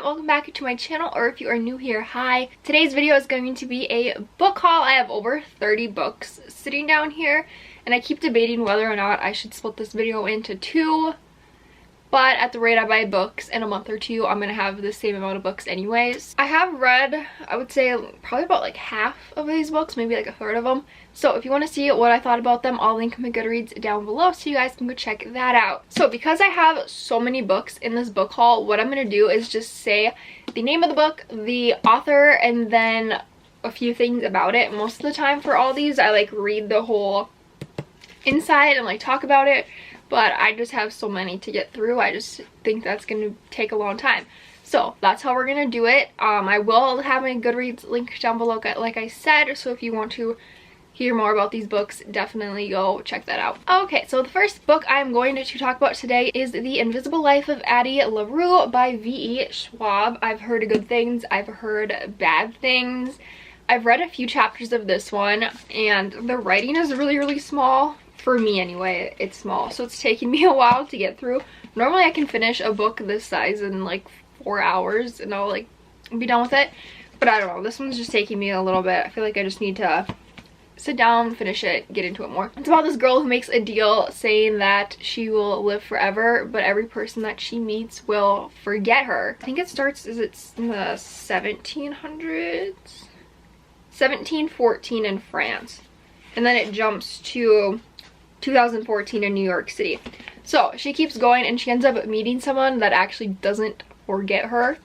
welcome back to my channel, or if you are new here, hi. Today's video is going to be a book haul. I have over 30 books sitting down here, and I keep debating whether or not I should split this video into two. But at the rate I buy books in a month or two, I'm going to have the same amount of books anyways. I have read, I would say, probably about like half of these books, maybe like a third of them. So if you want to see what I thought about them, I'll link my Goodreads down below so you guys can go check that out. So because I have so many books in this book haul, what I'm going to do is just say the name of the book, the author, and then a few things about it. Most of the time for all these, I like read the whole inside and like talk about it. But I just have so many to get through. I just think that's going to take a long time. So that's how we're going to do it. I will have my Goodreads link down below, like I said. So if you want to hear more about these books, definitely go check that out. Okay, so the first book I'm going to talk about today is The Invisible Life of Addie LaRue by V.E. Schwab. I've heard good things. I've heard bad things. I've read a few chapters of this one, and the writing is really, really small. For me anyway, it's small, so it's taking me a while to get through. Normally I can finish a book this size in like 4 hours and I'll like be done with it, but I don't know, this one's just taking me a little bit. I feel like I just need to sit down, finish it, get into it more. It's about this girl who makes a deal saying that she will live forever, but every person that she meets will forget her. I think it starts, it's in the 1700s? 1714 in France, and then it jumps to 2014 in New York City. So she keeps going and she ends up meeting someone that actually doesn't forget her.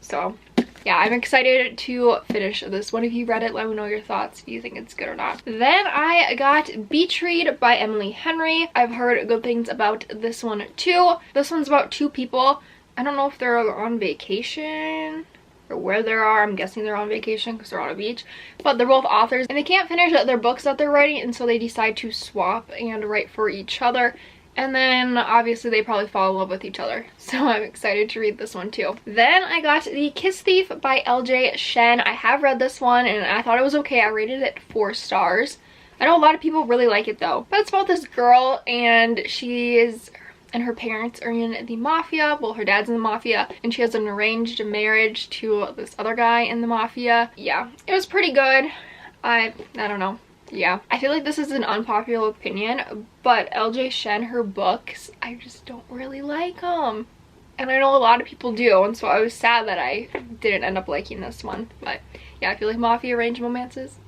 So yeah, I'm excited to finish this one. If you read it, let me know your thoughts, if you think it's good or not. Then I got Beach Read by Emily Henry. I've heard good things about this one too. This one's about two people. I don't know if they're on vacation or where they are. I'm guessing they're on vacation because they're on a beach, but they're both authors and they can't finish their books that they're writing, and so they decide to swap and write for each other, and then obviously they probably fall in love with each other. So I'm excited to read this one too. Then I got The Kiss Thief by LJ Shen. I have read this one and I thought it was okay. I rated it 4 stars. I know a lot of people really like it though, but it's about this girl and her parents are in the mafia. Well, her dad's in the mafia, and she has an arranged marriage to this other guy in the mafia. Yeah, it was pretty good. I don't know. Yeah, I feel like this is an unpopular opinion, but LJ Shen, her books, I just don't really like them. And I know a lot of people do, and so I was sad that I didn't end up liking this one. But yeah, I feel like mafia arranged romances,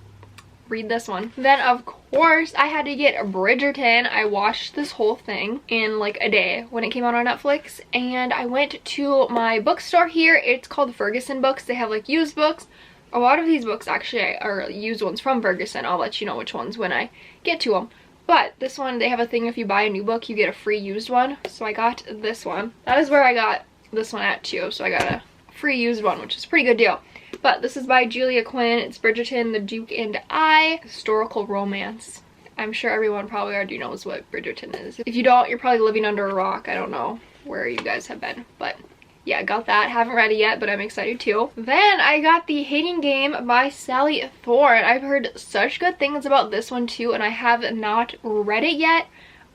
read this one. Then of course I had to get Bridgerton. I watched this whole thing in like a day when it came out on Netflix, and I went to my bookstore here. It's called Ferguson Books. They have like used books. A lot of these books actually are used ones from Ferguson. I'll let you know which ones when I get to them. But this one, they have a thing, if you buy a new book you get a free used one, so I got this one. That is where I got this one at too, so I got a free used one, which is a pretty good deal. But this is by Julia Quinn. It's Bridgerton, the Duke and I. Historical romance. I'm sure everyone probably already knows what Bridgerton is. If you don't, you're probably living under a rock. I don't know where you guys have been. But yeah, got that. Haven't read it yet, but I'm excited too. Then I got The Hating Game by Sally Thorne. I've heard such good things about this one too, and I have not read it yet.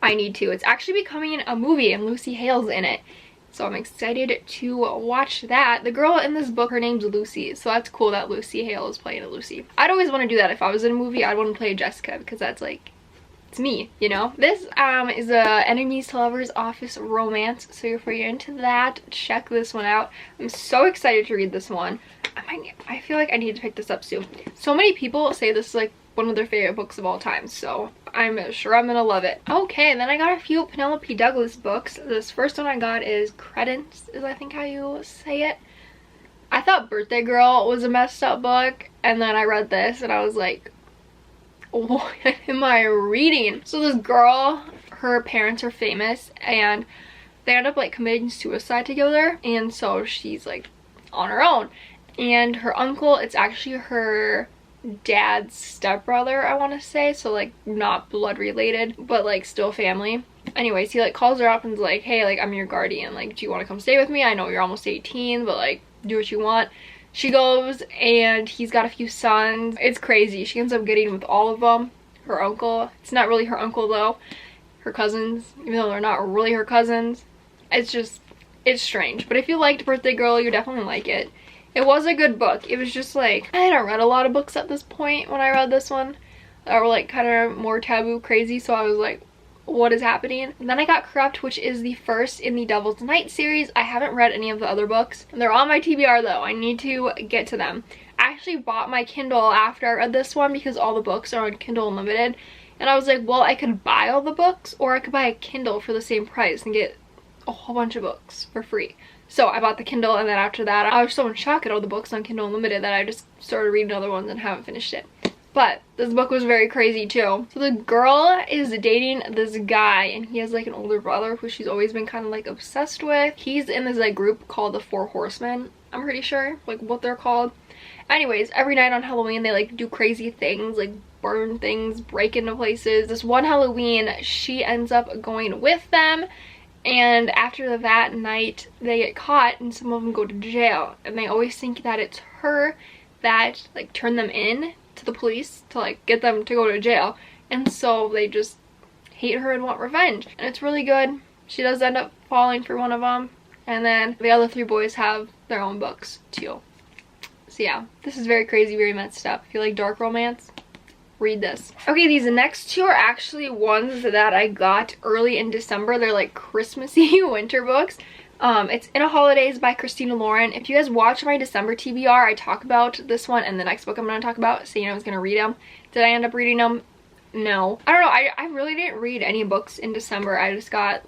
I need to. It's actually becoming a movie, and Lucy Hale's in it. So I'm excited to watch that. The girl in this book, her name's Lucy, so that's cool that Lucy Hale is playing a Lucy. I'd always want to do that. If I was in a movie, I'd want to play Jessica, because that's like, it's me, you know? This is a enemies to lovers office romance, so if you're into that, check this one out. I'm so excited to read this one. I feel like I need to pick this up soon. So many people say this is like one of their favorite books of all time, so I'm sure I'm gonna love it. Okay, then I got a few Penelope Douglas books. This first one I got is Credence, is I think how you say it. I thought Birthday Girl was a messed up book, and then I read this and I was like, what am I reading? So this girl, her parents are famous, and they end up like committing suicide together, and so she's like on her own. And her uncle, it's actually her dad's stepbrother, I want to say, so like not blood related, but like still family. Anyways, he like calls her up and's like, hey, like I'm your guardian, like do you want to come stay with me? I know you're almost 18, but like do what you want. She goes, and he's got a few sons. It's crazy. She ends up getting with all of them. Her uncle, it's not really her uncle though, her cousins, even though they're not really her cousins. It's just it's strange. But if you liked Birthday Girl, you definitely like it. It was a good book. It was just like, I hadn't read a lot of books at this point when I read this one that were like kind of more taboo crazy, so I was like, what is happening? And then I got Corrupt, which is the first in the Devil's Night series. I haven't read any of the other books. They're on my TBR though. I need to get to them. I actually bought my Kindle after I read this one because all the books are on Kindle Unlimited. And I was like, well, I could buy all the books or I could buy a Kindle for the same price and get a whole bunch of books for free. So I bought the Kindle, and then after that I was so in shock at all the books on Kindle Unlimited that I just started reading other ones and haven't finished it. But this book was very crazy too. So the girl is dating this guy, and he has like an older brother who she's always been kind of like obsessed with. He's in this like group called the Four Horsemen, I'm pretty sure, like what they're called. Anyways, every night on Halloween they like do crazy things, like burn things, break into places. This one Halloween she ends up going with them, and after that night they get caught and some of them go to jail, and they always think that it's her that like turned them in to the police to like get them to go to jail, and so they just hate her and want revenge. And it's really good. She does end up falling for one of them, and then the other 3 boys have their own books too. So yeah, this is very crazy, very messed up. If you like dark romance, read this. Okay, these next 2 are actually ones that I got early in December. They're like Christmassy winter books. It's In a Holidays by Christina Lauren. If you guys watch my December TBR, I talk about this one and the next book I'm going to talk about, saying I was going to read them. Did I end up reading them? No. I don't know. I really didn't read any books in December. I just got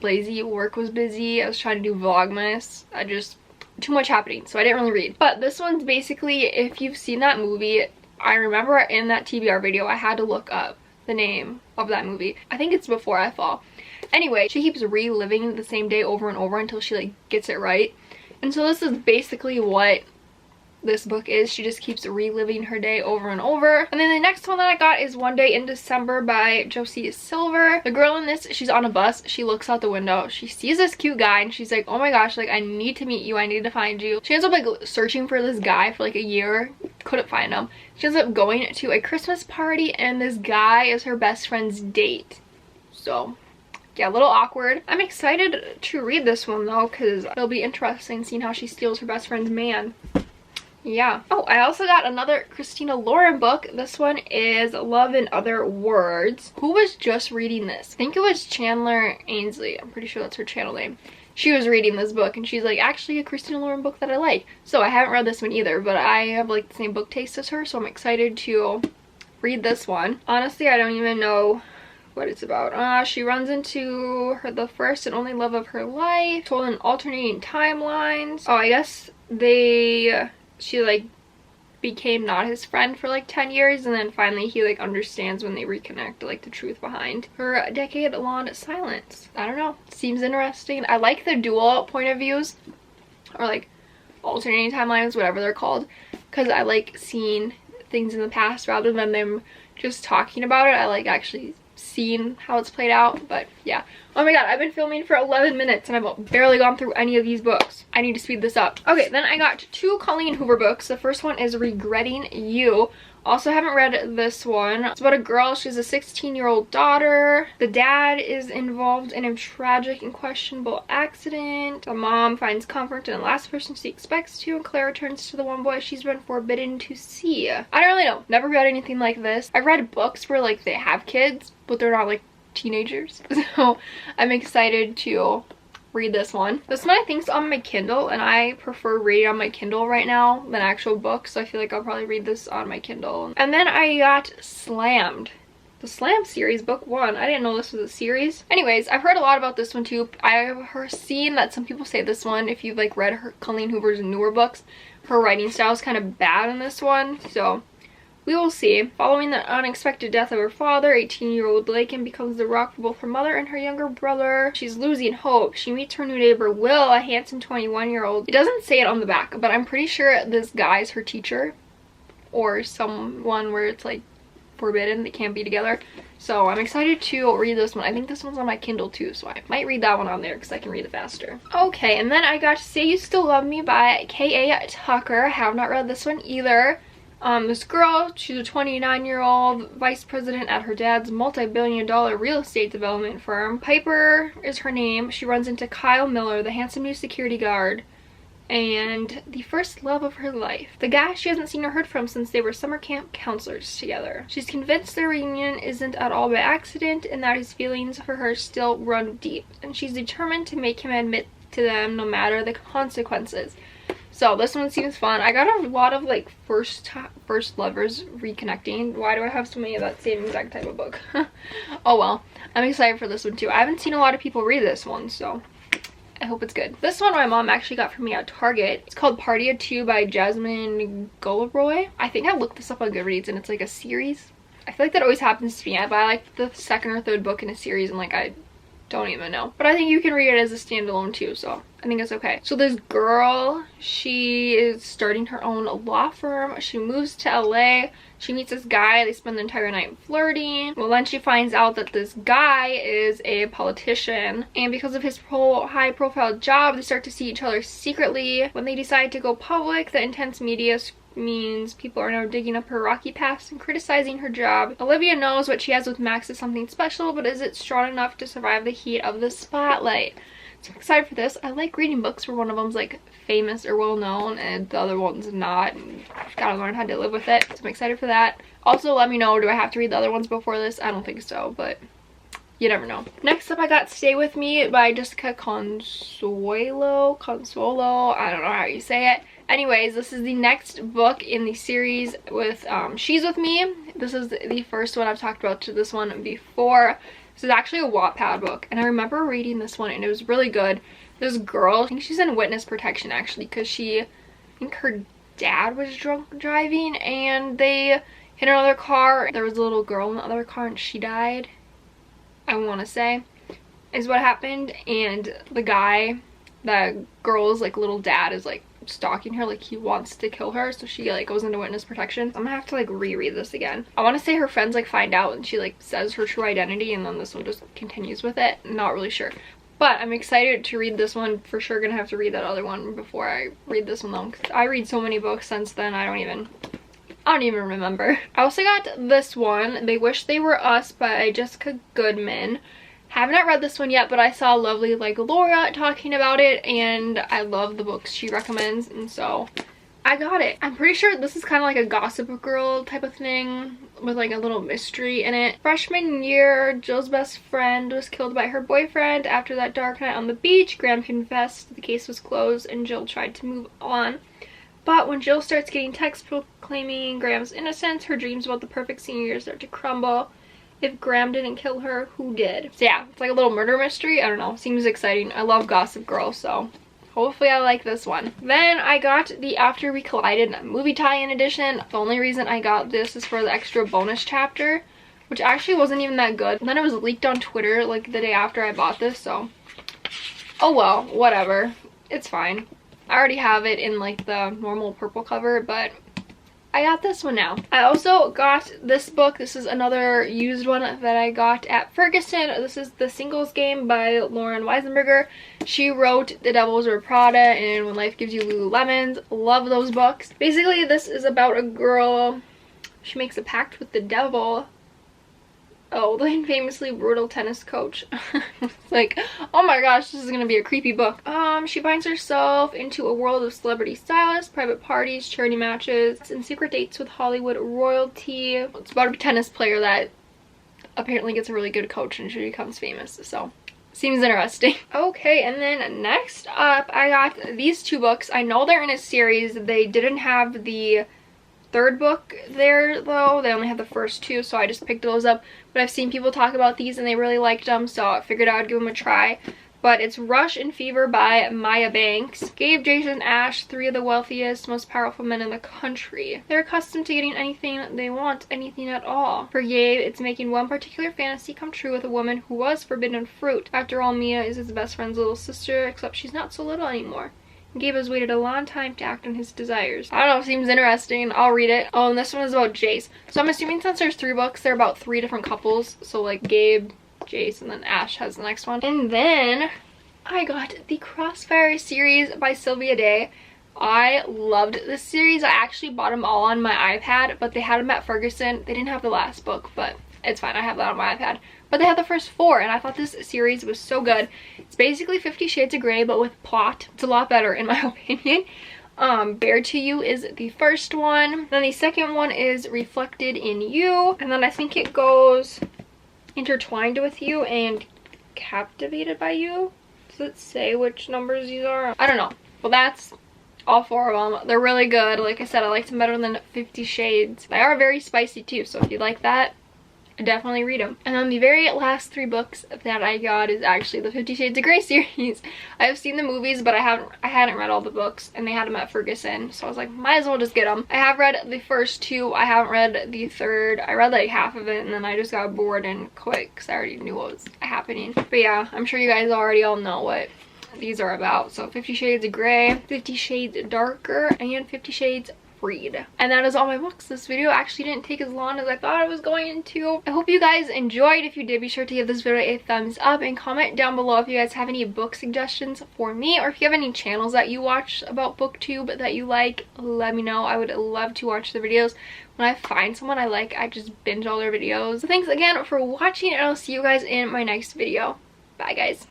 lazy. Work was busy. I was trying to do Vlogmas. Too much happening, so I didn't really read. But this one's basically, if you've seen that movie, I remember in that TBR video I had to look up the name of that movie. I think it's Before I Fall. Anyway, she keeps reliving the same day over and over until she like gets it right. And so this is basically what this book is. She just keeps reliving her day over and over. And then the next one that I got is One Day in December by Josie Silver. The girl in this, she's on a bus. She looks out the window. She sees this cute guy and she's like, oh my gosh, like I need to meet you. I need to find you. She ends up like searching for this guy for like a year. Couldn't find him. She ends up going to a Christmas party, and this guy is her best friend's date. So yeah, a little awkward. I'm excited to read this one though, because it'll be interesting seeing how she steals her best friend's man. Yeah. Oh, I also got another Christina Lauren book. This one is Love in Other Words. Who was just reading this? I think it was Chandler Ainsley. I'm pretty sure that's her channel name. She was reading this book and she's like, actually a Christina Lauren book that I like. So I haven't read this one either, but I have like the same book taste as her, so I'm excited to read this one. Honestly, I don't even know what it's about. She runs into the first and only love of her life, told in alternating timelines. Oh, I guess she like became not his friend for like 10 years, and then finally he like understands when they reconnect like the truth behind her decade-long silence. I don't know, seems interesting. I like the dual point of views, or like alternating timelines, whatever they're called, because I like seeing things in the past rather than them just talking about it. I like actually seeing how it's played out. But yeah, oh my god, I've been filming for 11 minutes and I've barely gone through any of these books. I need to speed this up. Okay, then I got 2 Colleen Hoover books. The first one is Regretting You. Also haven't read this one. It's about a girl. She has a 16-year-old daughter. The dad is involved in a tragic and questionable accident. The mom finds comfort in the last person she expects to, and Clara turns to the one boy she's been forbidden to see. I don't really know. Never read anything like this. I've read books where like they have kids, but they're not like teenagers. So I'm excited to read this one. This one I think is on my Kindle, and I prefer reading on my Kindle right now than actual books, so I feel like I'll probably read this on my Kindle. And then I got Slammed, the Slam series, book 1. I didn't know this was a series. Anyways, I've heard a lot about this one too. I've seen that some people say this one, if you've like read Colleen Hoover's newer books, her writing style is kind of bad in this one, so we will see. Following the unexpected death of her father, 18-year-old Lakin becomes the rock for both her mother and her younger brother. She's losing hope. She meets her new neighbor, Will, a handsome 21-year-old. It doesn't say it on the back, but I'm pretty sure this guy's her teacher, or someone where it's like forbidden, they can't be together. So I'm excited to read this one. I think this one's on my Kindle too, so I might read that one on there because I can read it faster. Okay, and then I got Say You Still Love Me by K.A. Tucker. I have not read this one either. This girl, she's a 29-year-old vice president at her dad's multi-billion-dollar real estate development firm. Piper is her name. She runs into Kyle Miller, the handsome new security guard, and the first love of her life. The guy she hasn't seen or heard from since they were summer camp counselors together. She's convinced their reunion isn't at all by accident and that his feelings for her still run deep. And she's determined to make him admit to them no matter the consequences. So this one seems fun. I got a lot of like first lovers reconnecting. Why do I have so many of that same exact type of book? Oh well. I'm excited for this one too. I haven't seen a lot of people read this one, so I hope it's good. This one my mom actually got for me at Target. It's called Party of Two by Jasmine LaRue. I think I looked this up on Goodreads and it's like a series. I feel like that always happens to me. I buy like the second or third book in a series and like I don't even know. But I think you can read it as a standalone too, so I think it's okay. So this girl, she is starting her own law firm. She moves to LA. She meets this guy. They spend the entire night flirting. Well, then she finds out that this guy is a politician. And because of his high profile job, they start to see each other secretly. When they decide to go public, the intense media means people are now digging up her rocky past and criticizing her job. Olivia knows what she has with Max is something special, but is it strong enough to survive the heat of the spotlight? So I'm excited for this. I like reading books where one of them's like famous or well known and the other one's not, and I've got to learn how to live with it. So I'm excited for that. Also, let me know, do I have to read the other ones before this? I don't think so, but you never know. Next up, I got Stay With Me by Jessica Consuelo. I don't know how you say it. Anyways, this is the next book in the series with She's With Me. This is the first one. I've talked about this one before. This is actually a Wattpad book, and I remember reading this one and it was really good. This girl, I think she's in witness protection actually, because I think her dad was drunk driving and they hit another car. There was a little girl in the other car and she died, I want to say, is what happened. And the girl's like little dad is like stalking her, like he wants to kill her, so she like goes into witness protection. I'm gonna have to like reread this again. I want to say her friends like find out and she like says her true identity, and then this one just continues with it. Not really sure, but I'm excited to read this one. For sure gonna have to read that other one before I read this one though, because I read so many books since then I don't even remember. I also got this one, They Wish They Were Us by Jessica Goodman. Have not read this one yet, but I saw lovely like Laura talking about it and I love the books she recommends, and so I got it. I'm pretty sure this is kind of like a Gossip Girl type of thing with like a little mystery in it. Freshman year, Jill's best friend was killed by her boyfriend. After that dark night on the beach, Graham confessed the case was closed and Jill tried to move on. But when Jill starts getting texts proclaiming Graham's innocence, her dreams about the perfect senior year start to crumble. If Graham didn't kill her, who did? So yeah, it's like a little murder mystery. I don't know. Seems exciting. I love Gossip Girl, so hopefully I like this one. Then I got the After We Collided movie tie-in edition. The only reason I got this is for the extra bonus chapter, which actually wasn't even that good. And then it was leaked on Twitter like the day after I bought this, so oh well, whatever. It's fine. I already have it in like the normal purple cover, but I got this one now. I also got this book. This is another used one that I got at Ferguson. This is The Singles Game by Lauren Weisenberger. She wrote The Devils Wear Prada and When Life Gives You Lululemons. Love those books. Basically, this is about a girl. She makes a pact with the devil. Oh, the infamously brutal tennis coach. Like, oh my gosh, this is gonna be a creepy book. She finds herself into a world of celebrity stylists, private parties, charity matches, and secret dates with Hollywood royalty. It's about a tennis player that apparently gets a really good coach and she becomes famous, so seems interesting. Okay, and then next up, I got these two books. I know they're in a series. They didn't have the third book there though. They only had the first two, so I just picked those up. But I've seen people talk about these and they really liked them, so I figured I would give them a try. But it's Rush and Fever by Maya Banks. Gabe, Jason, and Ash, three of the wealthiest, most powerful men in the country. They're accustomed to getting anything they want, anything at all. For Gabe, it's making one particular fantasy come true with a woman who was forbidden fruit. After all, Mia is his best friend's little sister, except she's not so little anymore. Gabe has waited a long time to act on his desires. I don't know, seems interesting. I'll read it. Oh, and this one is about Jace. So I'm assuming since there's 3 books, they're about 3 different couples. So like Gabe, Jace, and then Ash has the next one. And then I got the Crossfire series by Sylvia Day. I loved this series. I actually bought them all on my iPad, but they had them at Ferguson. They didn't have the last book, but it's fine. I have that on my iPad. But they had the first 4, and I thought this series was so good. It's basically 50 Shades of Grey, but with plot. It's a lot better, in my opinion. Bare to You is the first one. Then the second one is Reflected in You. And then I think it goes Intertwined with You and Captivated by You. Does it say which numbers these are? I don't know. Well, that's all 4 of them. They're really good. Like I said, I liked them better than 50 Shades. They are very spicy too, so if you like that, definitely read them. And then the very last 3 books that I got is actually the 50 Shades of Grey series. I have seen the movies, but I hadn't read all the books, and they had them at Ferguson, so I was like, might as well just get them. I have read the first 2. I haven't read the third. I read like half of it, and then I just got bored and quit because I already knew what was happening. But yeah, I'm sure you guys already all know what these are about. So 50 Shades of Grey, 50 Shades Darker, and 50 Shades Freed. And that is all my books. This video actually didn't take as long as I thought it was going to. I hope you guys enjoyed. If you did, be sure to give this video a thumbs up and comment down below if you guys have any book suggestions for me, or if you have any channels that you watch about booktube that you like, let me know. I would love to watch the videos. When I find someone I like, I just binge all their videos. So thanks again for watching, and I'll see you guys in my next video. Bye guys.